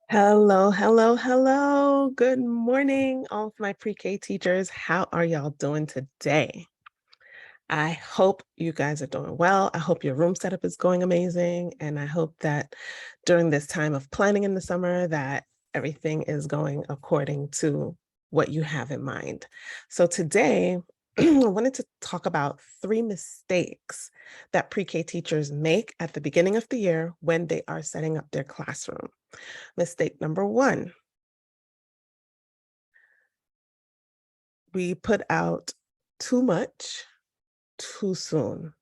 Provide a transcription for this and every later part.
Hello, hello, hello. Good morning, all of my pre-K teachers. How are y'all doing today? I hope you guys are doing well. I hope your room setup is going amazing. And I hope that during this time of planning in the summer that everything is going according to what you have in mind. So today, I wanted to talk about 3 mistakes that pre-K teachers make at the beginning of the year when they are setting up their classroom. Mistake number 1, we put out too much too soon.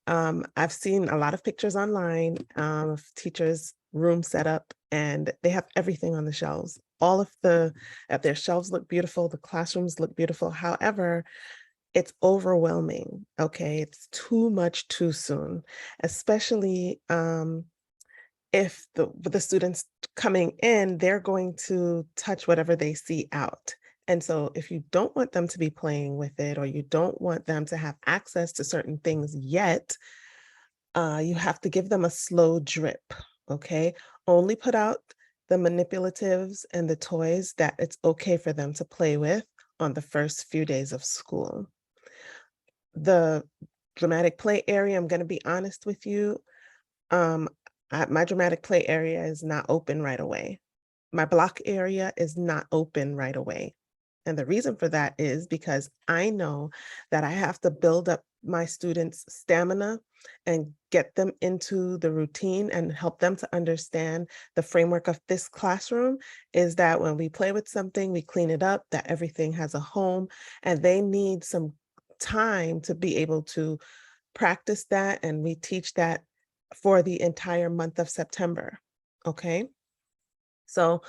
I've seen a lot of pictures online of teachers' room set up, and they have everything on the shelves. All of their shelves look beautiful, the classrooms look beautiful. However, it's overwhelming. Okay, it's too much too soon, especially if the students coming in, they're going to touch whatever they see out. And so if you don't want them to be playing with it, or you don't want them to have access to certain things yet, you have to give them a slow drip. Okay. Only put out the manipulatives and the toys that it's okay for them to play with on the first few days of school. The dramatic play area, I'm going to be honest with you. Um, my dramatic play area is not open right away. My block area is not open right away. And the reason for that is because I know that I have to build up my students' stamina and get them into the routine and help them to understand the framework of this classroom is that when we play with something, we clean it up, that everything has a home, and they need some time to be able to practice that, and we teach that for the entire month of September. Okay. So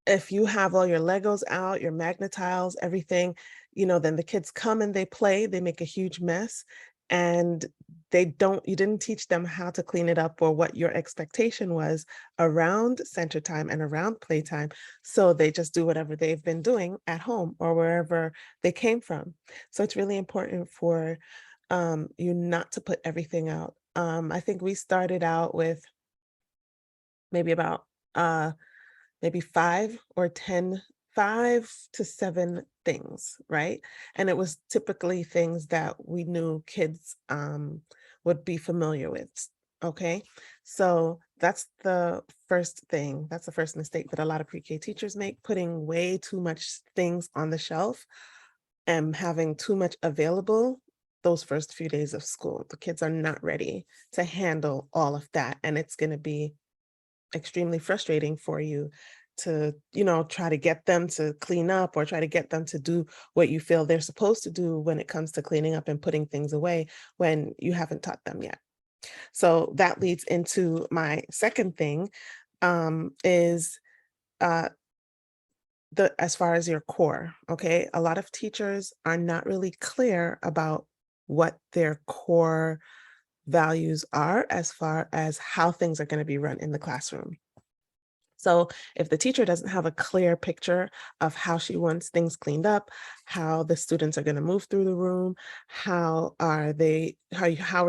if you have all your Legos out, your Magna-Tiles, everything, then the kids come and they play, they make a huge mess, and you didn't teach them how to clean it up or what your expectation was around center time and around playtime. So they just do whatever they've been doing at home or wherever they came from. So it's really important for you not to put everything out. I think we started out with maybe about maybe 5 to 7 things, right? And it was typically things that we knew kids would be familiar with. Okay. So that's the first thing. That's the first mistake that a lot of pre-K teachers make, putting way too much things on the shelf and having too much available those first few days of school. The kids are not ready to handle all of that. And it's going to be extremely frustrating for you to, try to get them to clean up or try to get them to do what you feel they're supposed to do when it comes to cleaning up and putting things away when you haven't taught them yet. So that leads into my second thing, is uh, as far as your core. Okay, a lot of teachers are not really clear about what their core values are as far as how things are going to be run in the classroom. So if the teacher doesn't have a clear picture of how she wants things cleaned up, how the students are going to move through the room, how are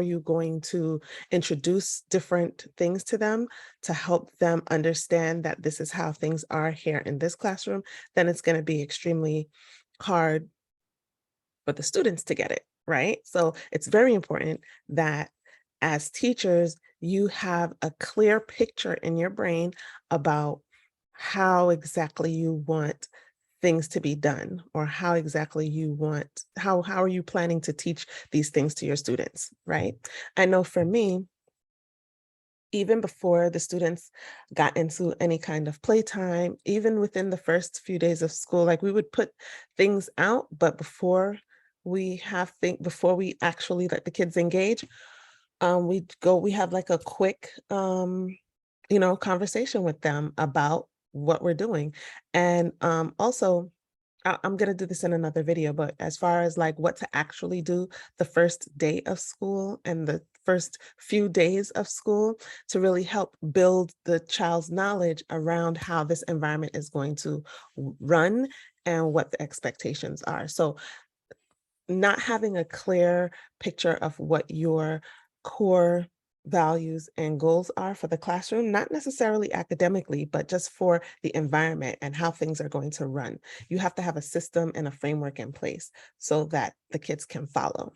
you going to introduce different things to them to help them understand that this is how things are here in this classroom, then it's going to be extremely hard for the students to get it, right? So it's very important that as teachers, you have a clear picture in your brain about how exactly you want things to be done, or how exactly how are you planning to teach these things to your students, right? I know for me, even before the students got into any kind of playtime, even within the first few days of school, like we would put things out, but before we actually let the kids engage, we have like a quick, conversation with them about what we're doing. And also, I'm gonna do this in another video, but as far as like what to actually do the first day of school and the first few days of school to really help build the child's knowledge around how this environment is going to run and what the expectations are. So not having a clear picture of what your core values and goals are for the classroom, not necessarily academically, but just for the environment and how things are going to run. You have to have a system and a framework in place so that the kids can follow.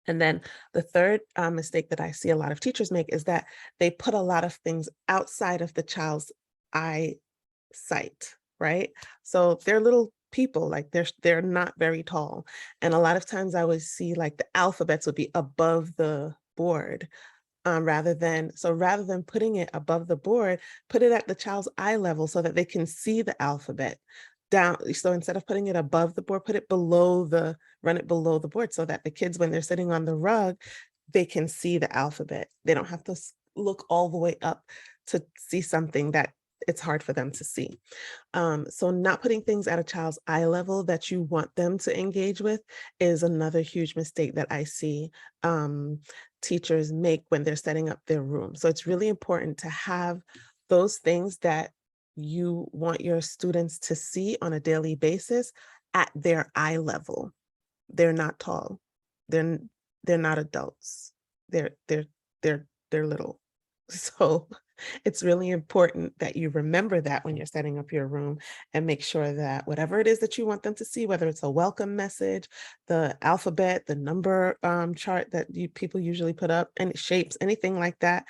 And then the third mistake that I see a lot of teachers make is that they put a lot of things outside of the child's eyesight, right? So they're little people, like they're not very tall. And a lot of times I would see like the alphabets would be above the board, rather than putting it above the board, put it at the child's eye level so that they can see the alphabet down. So instead of putting it above the board, run it below the board so that the kids, when they're sitting on the rug, they can see the alphabet. They don't have to look all the way up to see something that it's hard for them to see. So not putting things at a child's eye level that you want them to engage with is another huge mistake that I see teachers make when they're setting up their room. So it's really important to have those things that you want your students to see on a daily basis at their eye level. They're not tall. They're they're not adults. They're little. So it's really important that you remember that when you're setting up your room and make sure that whatever it is that you want them to see, whether it's a welcome message, the alphabet, the number chart that people usually put up, and shapes, anything like that,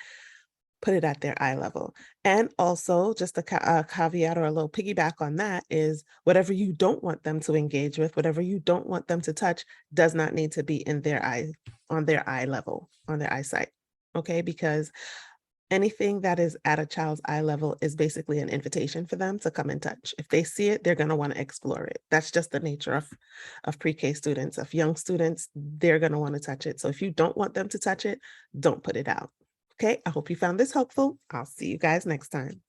put it at their eye level. And also, just a caveat or a little piggyback on that is whatever you don't want them to engage with, whatever you don't want them to touch, does not need to be in their eye, on their eye level, on their eyesight. Okay, because anything that is at a child's eye level is basically an invitation for them to come and touch. If they see it, they're going to want to explore it. That's just the nature of pre-K students. Of young students, they're going to want to touch it. So if you don't want them to touch it, don't put it out. Okay, I hope you found this helpful. I'll see you guys next time.